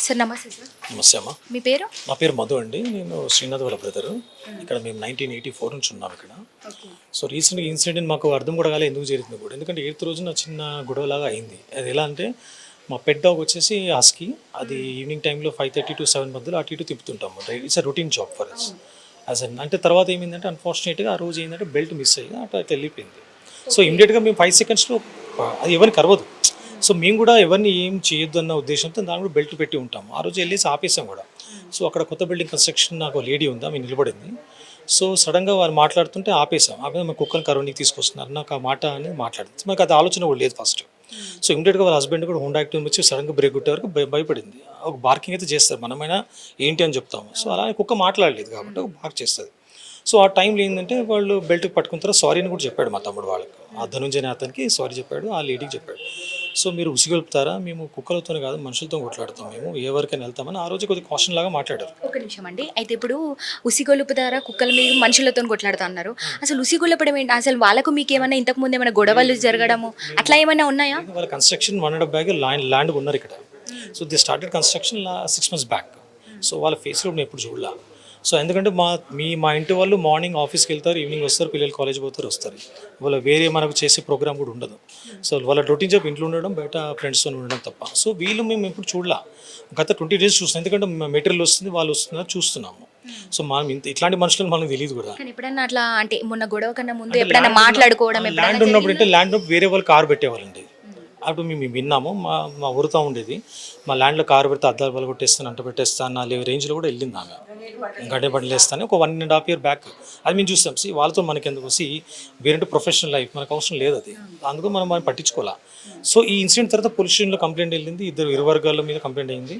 Sir నమస్తే sir. నమస్తే అమ్మా. మీ పేరు? నా పేరు మధు అండి. నేను శ్రీనాథ్ వాళ్ళ బ్రదరు. ఇక్కడ మేము 1984 నుంచి ఉన్నాం ఇక్కడ. సో రీసెంట్గా ఇన్సిడెంట్ మాకు అర్థం కూడా కాలే ఎందుకు జరిగింది కూడా. ఎందుకంటే 8th రోజున చిన్న గొడవలాగా అయింది. అది ఎలా అంటే మా పెట్ డాగ్ వచ్చేసి హస్కీ. అది ఈవినింగ్ టైంలో 5:30 to 7 మధ్యలో అటు ఇటు తిప్పుతుంటాము. It's a routine job for us. అంటే తర్వాత ఏమైందంటే అన్ఫార్చునేట్గా ఆ రోజు ఏంటంటే బెల్ట్ మిస్ అయ్యి అటు వెళ్ళిపోయింది. సో ఇమీడియట్గా మేము 5 secondsలో అది ఎవరికి అరవదు. సో మేము కూడా ఎవరిని ఏం చేయొద్దు అన్న ఉద్దేశంతో దాని కూడా బెల్ట్ పెట్టి ఉంటాము. ఆ రోజు వెళ్ళేసి ఆపేసాం కూడా. సో అక్కడ కొత్త బిల్డింగ్ కన్స్ట్రక్షన్ నాకు లేడీ ఉంది, ఆమె నిలబడింది. సో సడన్గా వారు మాట్లాడుతుంటే ఆపేసాం. మా కుక్కని కరోనికి తీసుకొస్తున్నారు నాకు ఆ మాట అని మాట్లాడింది. మాకు అది ఆలోచన కూడా లేదు ఫస్ట్. సో ఇమీడియట్గా వాళ్ళ హస్బెండ్ కూడా హోండా యాక్టివ్ వచ్చి సడన్గా బ్రేక్ కొట్టే వరకు భయపడింది. ఒక బార్కింగ్ అయితే చేస్తారు, మనమైనా ఏంటి అని చెప్తాము. సో అలా కుక్క మాట్లాడలేదు కాబట్టి ఒక బార్క్ చేస్తుంది. సో ఆ టైంలో ఏంటంటే వాళ్ళు బెల్ట్ పట్టుకున్న తర్వాత సారీ అని కూడా చెప్పాడు మా తమ్ముడు వాళ్ళకి. ఆ ధనుంజయ అతనికి సారీ చెప్పాడు, ఆ లేడీకి చెప్పాడు. సో మీరు ఉసిగొలుపుతారా, మేము కుక్కలతో కాదు మనుషులతో కొట్లాడతాం, మేము ఏ వరకైనా వెళ్తామని ఆ రోజు కొద్దిగా కాషన్ లాగా మాట్లాడారు. ఒక నిమిషం అండి. అయితే ఇప్పుడు ఉసిగొలుపుతారా కుక్కల మీద మనుషులతో కొట్లాడుతా అన్నారు. అసలు ఉసిగొలపడం ఏంటి? అసలు వాళ్ళకు మీకు ఏమైనా ఇంతకు ముందు ఏమైనా గొడవలు జరగడము అట్లా ఏమైనా ఉన్నాయా? వాళ్ళ కన్స్ట్రక్షన్ 1.5 బ్యాగ్ ల్యాండ్ ఉన్నారు ఇక్కడ. So the started construction 6 months back. So వాళ్ళ ఫేస్లో నేను ఎప్పుడు చూడలా. సో ఎందుకంటే మా ఇంటి వాళ్ళు మార్నింగ్ ఆఫీస్కి వెళ్తారు, ఈవినింగ్ వస్తారు, పిల్లలు కాలేజ్ పోతారు, వస్తారు. వాళ్ళ వేరే మనకు చేసే ప్రోగ్రామ్ కూడా ఉండదు. సో వాళ్ళ రొటీన్ జాబ్ ఇంట్లో ఉండడం, బయట ఫ్రెండ్స్తో ఉండడం తప్ప. సో వీళ్ళు మేము ఎప్పుడు చూడలా. గత 20 days చూస్తున్నాం. ఎందుకంటే మెటీరియల్ వస్తుంది, వాళ్ళు వస్తున్నారు, చూస్తున్నాము. సో మనం ఇట్లాంటి మనుషులను మనకు తెలియదు కూడా. ఎప్పుడన్నా అట్లా అంటే మొన్న గొడవ కన్నా ముందు ఎప్పుడైనా మాట్లాడుకోవడం, ల్యాండ్ ఉన్నప్పుడు అంటే ల్యాండ్ వేరే వాళ్ళు కారు పెట్టేవాళ్ళండి. అప్పుడు మేము విన్నాము, మా ఊరుతా ఉండేది. మా ల్యాండ్లో కారు పెడితే అద్దాలు బలు కొట్టేస్తాను, అంట పెట్టేస్తాను, నా రేంజ్లో కూడా వెళ్ళింది ఆమె. గడ్డే బండ్లు వేస్తాను ఒక 1.5 year బ్యాక్. అది మేము చూస్తాం. వాళ్ళతో మనకి ఎందుకు వేరే ప్రొఫెషనల్ లైఫ్ మనకు అవసరం లేదు, అది అందుకు మనం పట్టించుకోవాలి. సో ఈ ఇన్సిడెంట్ తర్వాత పోలీస్ స్టేషన్లో కంప్లైంట్ వెళ్ళింది, ఇరు వర్గాల మీద కంప్లైంట్ అయింది.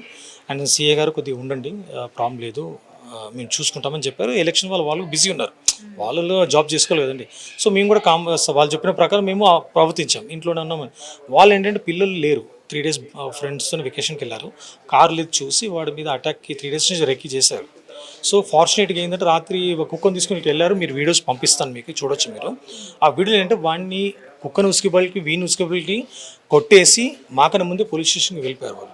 అండ్ సిఏ గారు కొద్దిగా ఉండండి, ప్రాబ్లం లేదు, మేము చూసుకుంటామని చెప్పారు. ఎలక్షన్ వాళ్ళు బిజీ ఉన్నారు, వాళ్ళు జాబ్ చేసుకోలేదండి. సో మేము కూడా వాళ్ళు చెప్పిన ప్రకారం మేము ప్రవర్తించాం, ఇంట్లోనే ఉన్నామని. వాళ్ళు ఏంటంటే పిల్లలు లేరు, 3 days ఫ్రెండ్స్తో వెకేషన్కి వెళ్ళారు. కార్లు చూసి వాడి మీద అటాక్కి 3 days నుంచి రెక్కి చేశారు. సో ఫార్చునేట్గా ఏంటంటే రాత్రి కుక్కను తీసుకుని ఇటు వెళ్ళారు. మీరు వీడియోస్ పంపిస్తాను మీకు, చూడొచ్చు మీరు. ఆ వీడియోలు ఏంటంటే వాడిని కుక్కను ఉసుకుబలికి వీని ఉసుకుబలికి కొట్టేసి మాకన్నా ముందే పోలీస్ స్టేషన్కి వెళ్ళిపోయారు.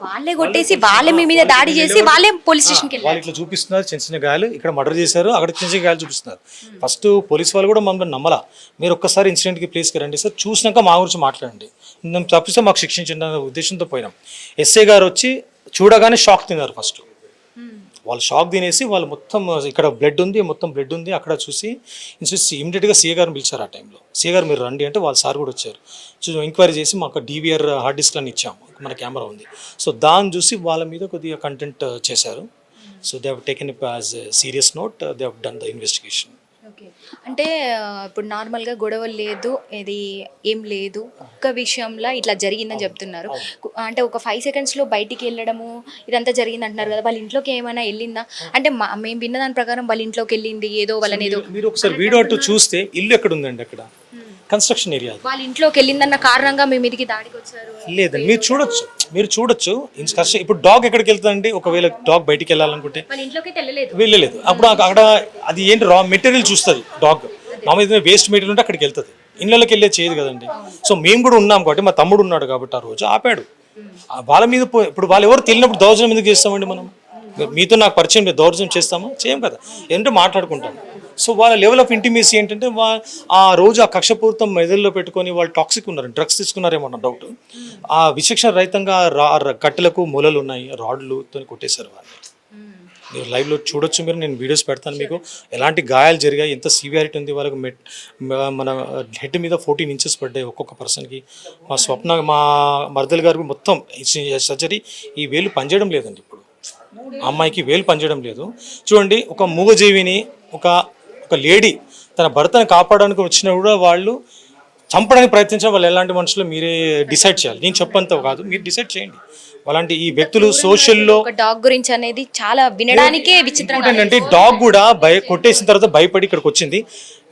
వాళ్ళే కొట్టేసి వాళ్ళే మీ మీద దాడి చేసి వాళ్ళే పోలీస్ స్టేషన్కి వెళ్ళారు. వాళ్ళు ఇట్లా చూపిస్తున్నారు, చిన్న చిన్న గాయాలు, ఇక్కడ మర్డర్ చేశారు, అక్కడ చిన్న చిన్న గాయాలు చూపిస్తున్నారు. ఫస్ట్ పోలీస్ వాళ్ళు కూడా మమ్మల్ని నమ్మలా. మీరు ఒక్కసారి ఇన్సిడెంట్కి ప్లేస్కి రండి సార్, చూసినాక మా గురించి మాట్లాడండి, మేము తప్పిస్తే మాకు శిక్షించండి అనే ఉద్దేశంతో పోయినాం. ఎస్ఐ గారు వచ్చి చూడగానే షాక్ తిన్నారు. ఫస్ట్ వాళ్ళు షాక్ తినేసి వాళ్ళు మొత్తం ఇక్కడ బ్లడ్ ఉంది అక్కడ చూసి ఇమీడియట్గా సీఏ గారిని పిలిచారు. ఆ టైంలో సీఏ గారు మీరు రండి అంటే వాళ్ళ సార్ కూడా వచ్చారు. సో ఎంక్వైరీ చేసి మాకు DVR హార్డ్ డిస్క్లని ఇచ్చాము, మన కెమెరా ఉంది. సో దాన్ని చూసి వాళ్ళ మీద కొద్దిగా కంటెంట్ చేశారు. So they have taken it as serious note, they have done the investigation. Okay. అంటే ఇప్పుడు నార్మల్గా గొడవలు లేదు, ఇది ఏం లేదు, ఒక్క విషయంలో ఇట్లా జరిగిందని చెప్తున్నారు. అంటే ఒక 5 secondsలో బయటికి వెళ్ళడము ఇదంతా జరిగింది అంటున్నారు కదా, వాళ్ళ ఇంట్లోకి ఏమైనా వెళ్ళిందా? అంటే మేము విన్న దాని ప్రకారం వాళ్ళ ఇంట్లోకి వెళ్ళింది, ఏదో వాళ్ళని ఏదో. మీరు ఒకసారి వీడియో అటు చూస్తే ఇల్లు ఎక్కడ ఉందండి, అక్కడ కన్స్ట్రక్షన్ ఏరియా. వాళ్ళ ఇంట్లోకి వెళ్ళిందన్న కారణంగా మీ మీదకి దాడికి వచ్చారు. లేదండి, మీరు చూడొచ్చు. ఇప్పుడు డాగ్ ఎక్కడికి వెళ్తుందండి? ఒకవేళ డాగ్ బయటికి వెళ్ళాలనుకుంటే వాళ్ళ ఇంట్లోకి వెళ్ళలేదు. అప్పుడు అక్కడ అది ఏంటి రా మెటీరియల్ చూస్తుంది డాగ్. మామూలు వేస్ట్ మెటీరియల్ ఉంటే అక్కడికి వెళ్తుంది, ఇళ్ళకి వెళ్ళే చేయదు కదండి. సో మేము కూడా ఉన్నాం కాబట్టి, మా తమ్ముడు ఉన్నాడు కాబట్టి ఆ రోజు ఆపాడు. వాళ్ళ మీద ఇప్పుడు వాళ్ళు ఎవరు తెలియనప్పుడు దౌర్జన్యం ఎందుకు చేస్తామండి మనం? మీతో నాకు పరిచయం లేదు, దౌర్జన్యం చేస్తామా? చేయం కదా, ఏంటంటే మాట్లాడుకుంటాం. సో వాళ్ళ లెవెల్ ఆఫ్ ఇంటిమేసీ ఏంటంటే ఆ రోజు ఆ కక్షపూరితం మెదడులో పెట్టుకొని వాళ్ళు టాక్సిక్ ఉన్నారు, డ్రగ్స్ తీసుకున్నారేమో అన్న డౌట్. ఆ విచక్షణ రహితంగా కట్టెలకు మొలలు ఉన్నాయి, రాడ్లుతో కొట్టేశారు వాళ్ళని. మీరు లైవ్లో చూడొచ్చు, నేను వీడియోస్ పెడతాను మీకు. ఎలాంటి గాయాలు జరిగాయి, ఎంత సివియారిటీ ఉంది వాళ్ళకి. మన హెడ్ మీద 14 inches పడ్డాయి ఒక్కొక్క పర్సన్కి. మా మర్దల్ గారికి మొత్తం సర్జరీ, ఈ వేలు పనిచేయడం లేదండి. ఇప్పుడు అమ్మాయికి వేలు పనిచేయడం లేదు. చూడండి, ఒక మూగజీవిని ఒక లేడీ తన భర్తను కాపాడడానికి వచ్చినా కూడా వాళ్ళు చంపడానికి ప్రయత్నించిన వాళ్ళు ఎలాంటి మనుషులు మీరే డిసైడ్ చేయాలి. నేను చెప్పంత కాదు, మీరు డిసైడ్ చేయండి. అలాంటి ఈ వ్యక్తులు సోషల్లో డాగ్ గురించి అనేది చాలా వినడానికే విచిత్రంగా ఏంటంటే, డాగ్ కూడా కొట్టేసిన తర్వాత భయపడి ఇక్కడికి వచ్చింది,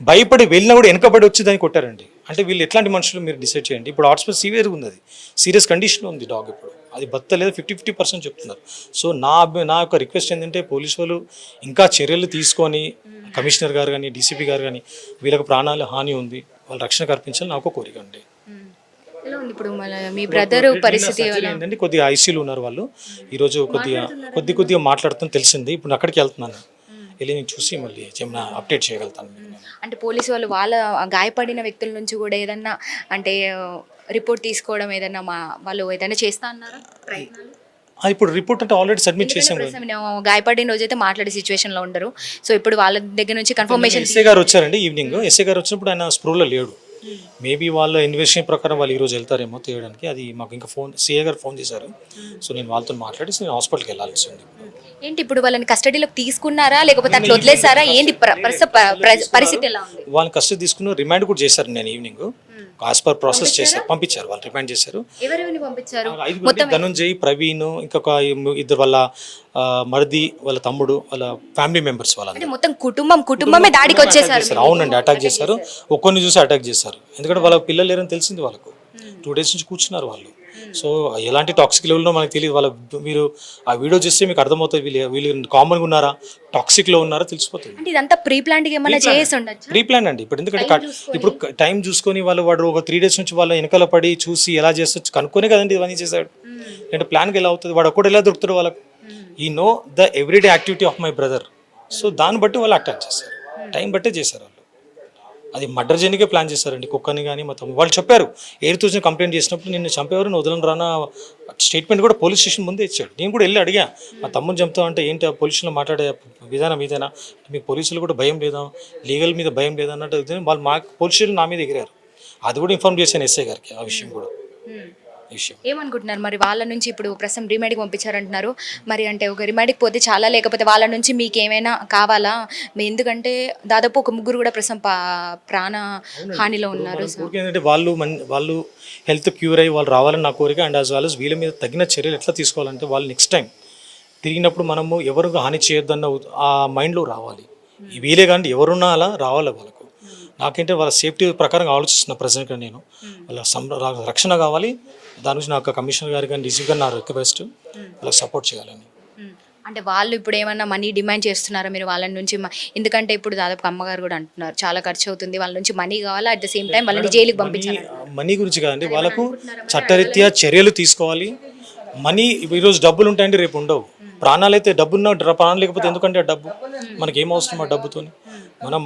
భయపడి వెళ్ళినా కూడా వెనకబడి వచ్చి దాన్ని కొట్టారండి. అంటే వీళ్ళు ఎట్లాంటి మనుషులు మీరు డిసైడ్ చేయండి. ఇప్పుడు హాస్పిటల్ సివియర్గా ఉంది, అది సీరియస్ కండిషన్లో ఉంది డాగ్. ఇప్పుడు అది బతలేదు, 50% చెప్తున్నారు. సో నా యొక్క రిక్వెస్ట్ ఏంటంటే, పోలీసు వాళ్ళు ఇంకా చర్యలు తీసుకొని, కమిషనర్ గారు కానీ DCP గారు కానీ, వీళ్ళకి ప్రాణాల హాని ఉంది, వాళ్ళు రక్షణ కల్పించాలి, నాకు కోరిక అండి. ఎలా ఉంది ఇప్పుడు మన మీ బ్రదర్ పరిస్థితి సర్జరీ ఏంటంటే కొద్దిగా ఐసీయూలో ఉన్నారు వాళ్ళు. ఈరోజు కొద్దిగా మాట్లాడుతాను తెలిసింది. ఇప్పుడు అక్కడికి వెళ్తున్నాను, వెళ్ళి నేను చూసి మళ్ళీ ఏమైనా అప్డేట్ చేయగలుగుతాను మీకు నేను. అంటే పోలీసు వాళ్ళు వాళ్ళ గాయపడిన వ్యక్తుల నుంచి కూడా ఏదన్నా అంటే రిపోర్ట్ తీసుకోవడం ఏదన్నా వాళ్ళు ఏదైనా చేస్తా అన్నారా ప్రయత్నాలు? ఇప్పుడు రిపోర్ట్ అంటే ఆల్రెడీ సబ్మిట్ చేసాం కదా. ప్రస్తుతం గాయపడిన రోజైతే మాట్లాడే సిచ్యువేషన్లో ఉండరు. సో ఇప్పుడు వాళ్ళ దగ్గర నుంచి కన్ఫర్మేషన్ ఎస్ఐ గారు వచ్చారండి ఈవినింగ్. ఎస్ఐ గారు వచ్చినప్పుడు ఆయన స్ప్రోలో లేడు. మేబీ వాళ్ళ ఇన్వెస్టిగేషన్ ప్రకారం వాళ్ళు ఈరోజు వెళ్తారేమో తీయడానికి. అది మాకు ఇంకా సిఐ గారు ఫోన్ చేశారు. సో నేను వాళ్ళతో మాట్లాడి నేను హాస్పిటల్కి వెళ్ళాల్సి ఉంది. ఏంటి ఇప్పుడు వాళ్ళని కస్టడీలోకి తీసుకున్నారా లేకపోతే అట్లా వదిలేసారా? ఏంటి పరిస్థితి ఎలా ఉంది? వాళ్ళని కస్టడీ తీసుకుని రిమాండ్ కూడా చేశారు. నేను ఈవినింగ్ యాజ్ పర్ ప్రాసెస్ చేశారు, పంపించారు. వాళ్ళు రిమాండ్ చేశారు. ఎవరెవరిని పంపించారు? ధనుంజయ్, ప్రవీణ్, ఇంకొక ఇద్దరు వాళ్ళ మరిది, వాళ్ళ తమ్ముడు, వాళ్ళ ఫ్యామిలీ మెంబర్స్ వాళ్ళందరూ. మొత్తం కుటుంబమే దాడికి వచ్చేసారు. అవునండి, అటాక్ చేశారు. ఒక్కొన్ని చూసి అటాక్ చేశారు. ఎందుకంటే వాళ్ళ పిల్లలు లేరని తెలిసింది వాళ్ళకు. 2 days నుంచి కూర్చున్నారు వాళ్ళు. సో ఎలాంటి టాక్సిక్ లెవెల్లో మనకు తెలియదు. వాళ్ళ మీరు ఆ వీడియో చూస్తే మీకు అర్థమవుతుంది వీళ్ళు కామన్గా ఉన్నారా, టాక్సిక్లో ఉన్నారా తెలిసిపోతుంది. ఇదంతా ప్రీ ప్లాన్ ఏమైనా చేసి ఉండొచ్చు. ప్రీ ప్లాన్ అండి. ఇప్పుడు ఎందుకంటే ఇప్పుడు టైం చూసుకొని వాడు ఒక 3 days నుంచి వాళ్ళ వెనకాల పడి చూసి ఎలా చేస్తూ కనుక్కొనే కదండి ఇవన్నీ చేశాడు. అంటే ప్లాన్కి ఎలా అవుతుంది, వాడు ఒక్కడు ఎలా దొరుకుతాడు వాళ్ళకు. ఈ know the everyday activity of my brother. So దాన్ని బట్టి వాళ్ళు అటాక్ చేశారు, టైం బట్టే చేశారు వాళ్ళు. అది మర్డర్ చేయడానికే ప్లాన్ చేశారండి. కుక్కని కానీ మొత్తం వాళ్ళు చెప్పారు. 8,000 కంప్లైంట్ చేసినప్పుడు నిన్ను చంపేవారు, నువ్వు వదలను రానా స్టేట్మెంట్ కూడా పోలీస్ స్టేషన్ ముందే ఇచ్చాడు. నేను కూడా వెళ్ళి అడిగా, మా తమ్ముని చంపుతావు అంటే ఏంటి ఆ పోలీసులో మాట్లాడే విధానం ఇదేనా, మీకు పోలీసులు కూడా భయం లేదా, లీగల్ మీద భయం లేదా అన్నట్టు వాళ్ళు మా పోలీస్ స్టేషన్ నా మీద ఎగిరారు. అది కూడా ఇన్ఫార్మ్ చేశాను ఎస్ఐ గారికి ఆ విషయం కూడా. ఏమనుకుంటున్నారు మరి వాళ్ళ నుంచి? ఇప్పుడు ప్రస్తుతం రిమాండ్కి పంపించారంటున్నారు. మరి అంటే ఒక రిమాండ్కి పోతే చాలా, లేకపోతే వాళ్ళ నుంచి మీకు ఏమైనా కావాలా? ఎందుకంటే దాదాపు ఒక 3 కూడా ప్రస్తుతం ప్రాణ హానిలో ఉన్నారు. ఏంటంటే వాళ్ళు హెల్త్ క్యూర్ అయ్యి వాళ్ళు రావాలని నా కోరిక. అండ్ యాజ్ వెల్ as వీళ్ళ మీద తగిన చర్యలు ఎట్లా తీసుకోవాలంటే వాళ్ళు నెక్స్ట్ టైం తిరిగినప్పుడు మనము ఎవరు హాని చేయొద్దన్న ఆ మైండ్లో రావాలి. వీలే కానీ ఎవరున్నా అలా రావాలి వాళ్ళకు. నాకేంటే వాళ్ళ సేఫ్టీ ప్రకారం ఆలోచిస్తున్నా ప్రజెంట్గా నేను. వాళ్ళ రక్షణ కావాలి. దాని నుంచి నాకు కమిషనర్ గారు కానీ డీసీ గారు నా రిక్వెస్ట్, వాళ్ళకి సపోర్ట్ చేయాలని. అంటే వాళ్ళు ఇప్పుడు ఏమన్నా మనీ డిమాండ్ చేస్తున్నారా మీరు వాళ్ళ నుంచి? ఎందుకంటే ఇప్పుడు దాదాపు అమ్మగారు కూడా అంటున్నారు చాలా ఖర్చు అవుతుంది, వాళ్ళ నుంచి మనీ కావాలా, అట్ ద సేమ్ టైం వాళ్ళని జైలుకి పంపించాలి. మనీ గురించి కాదండి, వాళ్ళకు చట్టరీత్యా చర్యలు తీసుకోవాలి. మనీ ఈరోజు డబ్బులు ఉంటాయండి, రేపు ఉండవు. ప్రాణాలు అయితే డబ్బున్న ప్రాణాలు లేకపోతే ఎందుకంటే ఆ డబ్బు మనకి ఏం అవసరం ఆ డబ్బుతో.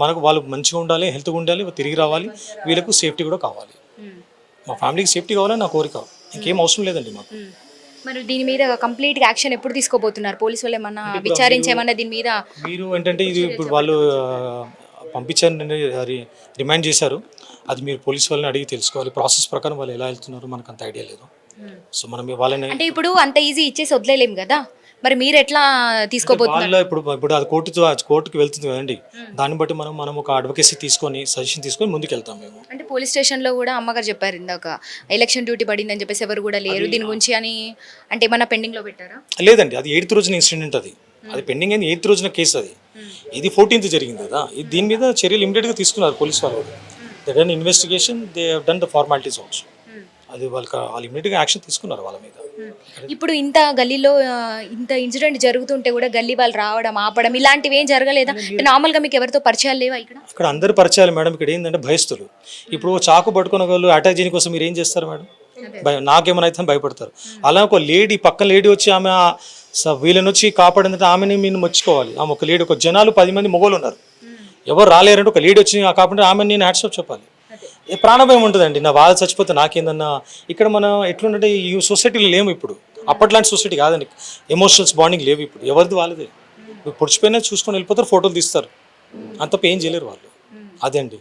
మనకు వాళ్ళు మంచిగా ఉండాలి, హెల్త్గా ఉండాలి, తిరిగి రావాలి. వీళ్ళకు సేఫ్టీ కూడా కావాలి. మా ఫ్యామిలీకి సేఫ్టీ కావాలని నా కోరిక, ఇంకేం అవసరం లేదండి మాకు. మరి దీని మీద కంప్లీట్గా యాక్షన్ ఎప్పుడు తీసుకోబోతున్నారు? పోలీసు వాళ్ళు ఏమన్నా విచారించేమన్నా దీని మీద? మీరు ఏంటంటే ఇది ఇప్పుడు వాళ్ళు పంపించారు, రిమైండ్ చేశారు. అది మీరు పోలీసు వాళ్ళని అడిగి తెలుసుకోవాలి. ప్రాసెస్ ప్రకారం వాళ్ళు ఎలా వెళ్తున్నారు మనకు అంత ఐడియా లేదు. సో మనం వాళ్ళని అంటే ఇప్పుడు అంత ఈజీ ఇచ్చేసి వదిలేలేం కదా, మరి మీరు ఎట్లా తీసుకోబోతున్నారు? ఇప్పుడు అది కోర్టుకి వెళ్తుంది కదండి. దాన్ని బట్టి మనం ఒక అడ్వకేసీ తీసుకొని సజెషన్ తీసుకొని ముందుకు వెళ్తాం మేము. అంటే పోలీస్ స్టేషన్లో కూడా అమ్మగారు చెప్పారు ఇందాక ఎలక్షన్ డ్యూటీ పడిందని చెప్పేసి ఎవరు కూడా లేరు దీని గురించి అని. అంటే ఏమన్నా పెండింగ్లో పెట్టారా? లేదండి, అది 8th రోజున ఇన్సిడెంట్. అది పెండింగ్ అయింది 8th రోజున కేసు. ఇది 14th జరిగింది కదా. దీని మీద చర్యలు ఇమీడియట్గా తీసుకున్నారు పోలీస్ వాళ్ళు. They done investigation, they have done the formalities also. అది వాళ్ళు ఇమీడియట్గా యాక్షన్ తీసుకున్నారు వాళ్ళ మీద. ఇప్పుడు ఇంత గల్లీలో ఇంత ఇన్సిడెంట్ జరుగుతుంటే కూడా గల్లీ వాళ్ళు రావడం ఆపడం ఇలాంటివి ఏం జరగలేదా? నార్మల్గా మీకు ఎవరితో పరిచయాలు లేవా ఇక్కడ? ఇక్కడ అందరు పరిచయాలు మేడం. ఇక్కడ ఏంటంటే భయస్తులు. ఇప్పుడు చాకు పట్టుకున్న వాళ్ళు అటాక్ చేయని కోసం మీరు ఏం చేస్తారు మేడం? నాకేమైనా అయితే భయపడతారు. అలా ఒక లేడీ పక్కన లేడీ వచ్చి ఆమె వీళ్ళని వచ్చి కాపాడిందంటే ఆమెని మీరు మెచ్చుకోవాలి. ఆమె ఒక లేడీ, ఒక జనాలు 10 మంది మొగోళ్ళు ఉన్నారు, ఎవరు రాలేరంటే ఒక లేడీ వచ్చి కాపాడితే ఆమె నేను హ్యాట్సాప్ చెప్పాలి. ప్రాణభయం ఉంటుందండి. నా వాళ్ళు చచ్చిపోతే నాకేందన్నా. ఇక్కడ మనం ఎట్లుంటే ఈ సొసైటీలో లేము ఇప్పుడు. అప్పట్లాంటి సొసైటీ కాదండి. ఎమోషనల్స్ బాండింగ్ లేవు ఇప్పుడు. ఎవరిది వాళ్ళదే. పొడిచిపోయినా చూసుకొని వెళ్ళిపోతారు, ఫోటోలు తీస్తారు, అంత ఏం చేయలేరు వాళ్ళు. అదే అండి.